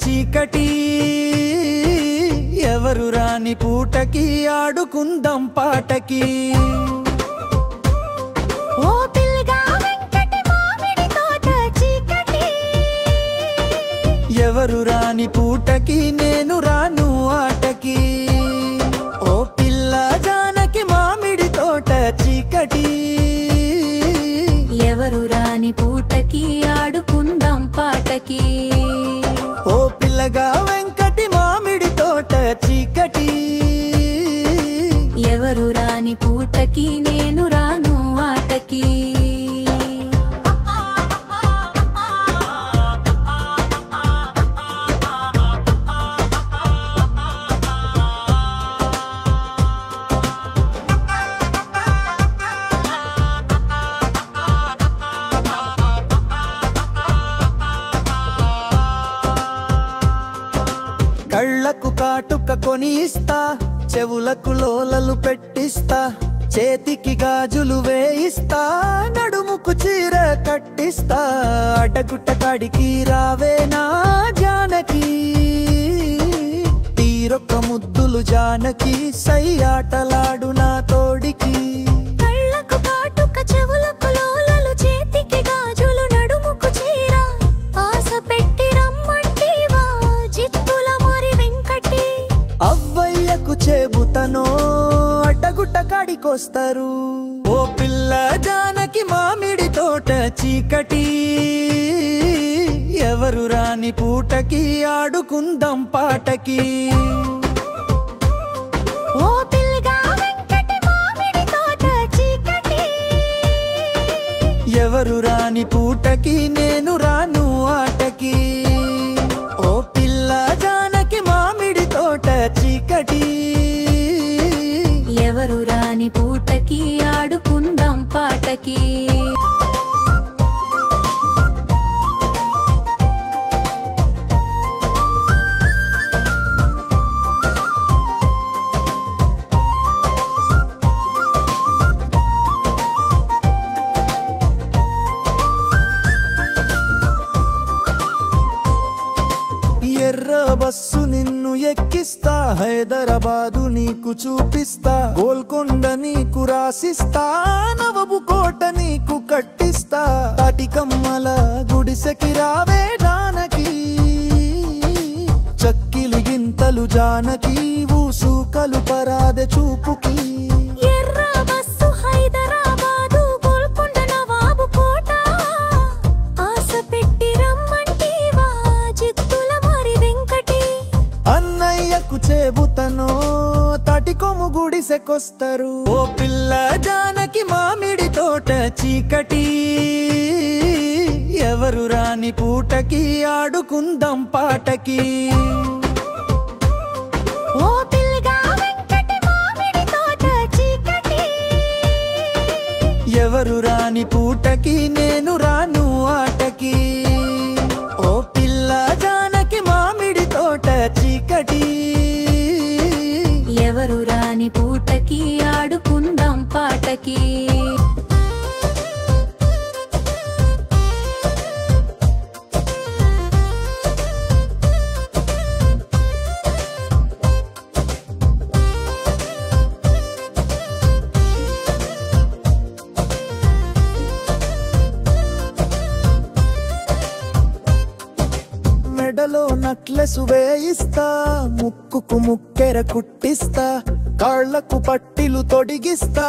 చీకటి ఎవరు రాని పూటకి ఆడుకుందాం పాటకి ఓ పిల్లగా వెంకటి మామిడి తోట చీకటి ఎవరు రాని పూటకి నేను రాను ఆటకి ఓ పిల్ల జానకి మామిడి తోట చీకటి ఎవరు రాని పూటకి ఆడుకుందాం పాటకి ఓ పిల్లగా వెంకటి మామిడి తోట చీకటి ఎవరు రాని పూటకి నేను రాను ఆటకి కళ్ళకు కాటుక కొని ఇస్తా చెవులకు లోలలు పెట్టిస్తా చేతికి గాజులు వేయిస్తా నడుముకు చీర కట్టిస్తా అటగుట్ట కాడికి రావేనా జానకి తీరొక్క ముద్దులు జానకి సై ఆటలాడు నా తోడికి కళ్ళకు కాటుక చెవులకు లోలలు చేతికి గాజులు నడుముకు చీర ఆశ పెట్టి రమ్మంటివా జిత్తుల మరి వెంకటి అవ్వయ్యకు చెబుతనో అడ్డగుట్ట కాడికొస్తారు ఓ పిల్ల జానకి మామిడి తోట చీకటి ఎవరు రాని పూటకి ఆడుకుందాం పాటకి ఓ పిల్లగా వెంకటి మామిడి తోట చీకటి ఎవరు రాని పూటకి నేను రాను ఆటకి ఓ పిల్ల జానకి మామిడి తోట చీకటి ఎవరు రాని పూటకి ఆడుకుందాం పాటకి ఎర్ర బస్సు నిన్ను ఎక్కిస్తా హైదరాబాదు నీకు చూపిస్తా గోల్కొండ నీకు రాసిస్తా నవబు కోట నీకు కట్టిస్తా తాటికమ్మల గుడిసెకి రావే జానకి చక్కిలి గింతలు జానకి ఊసూకలు పరాదె చూపుకి ఎర్ర బస్సు హైదరాబాదు గోల్కొండ నవాబు కోట ఆశ పెట్టి రమ్మంటివా జిత్తుల మరి వెంకటి అన్నయ్యకు చెబుతనో తాటికొమ్ము గుడిసెకొస్తారు ఓ పిల్ల జానకి మామిడి తోట చీకటి ఎవరు రాని పూటకి ఆడుకుందాం పాటకి ఓ పిల్లగా వెంకటి మామిడి తోట చీకటి ఎవరు రాని పూటకి నేను రాను ఆటకి ఓ పిల్ల జానకి మామిడి తోట చీకటి ఎవరు రాని పూటకి ఆడుకుందాం పాటకి మెడలో నక్లెస్ వేయిస్తా ముక్కుకు ముక్కెర కుట్టిస్తా కాళ్లకు పట్టిలు తొడిగిస్తా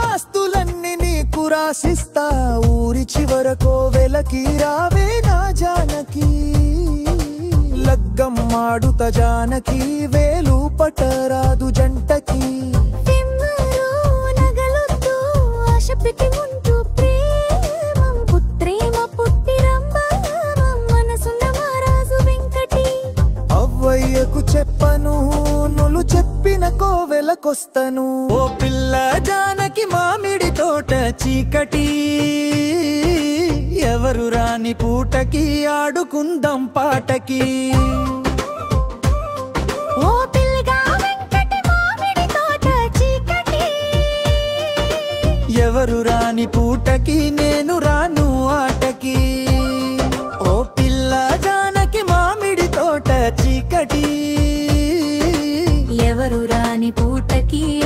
ఆస్తులన్నీ నీకు రాసిస్తా ఊరి చివరకో వెలకి రావే నా జానకి లగ్గం మాడుత జానకి వేలు పటరాదు జంటకి తిమ్మరు నగలొద్దు ఆశ పెట్టి ముందు ప్రేమం పుత్రేమ పుట్టి రంభామం మనసున్న మహారాజు వెంకటి అవ్వయ్యకు చెప్పను నులు చెప్పిన కోవెలకొస్తను ఓ పిల్ల జానకి మామిడి తోట చీకటి ఎవరు రాని పూటకి ఆడుకుందాం పాటకి ఓ పిల్లగా వెంకటి మామిడి తోట చీకటి ఎవరు రాని పూటకి నేను రాను ఆటకి ఓ పిల్ల జానకి మామిడి తోట పూటకి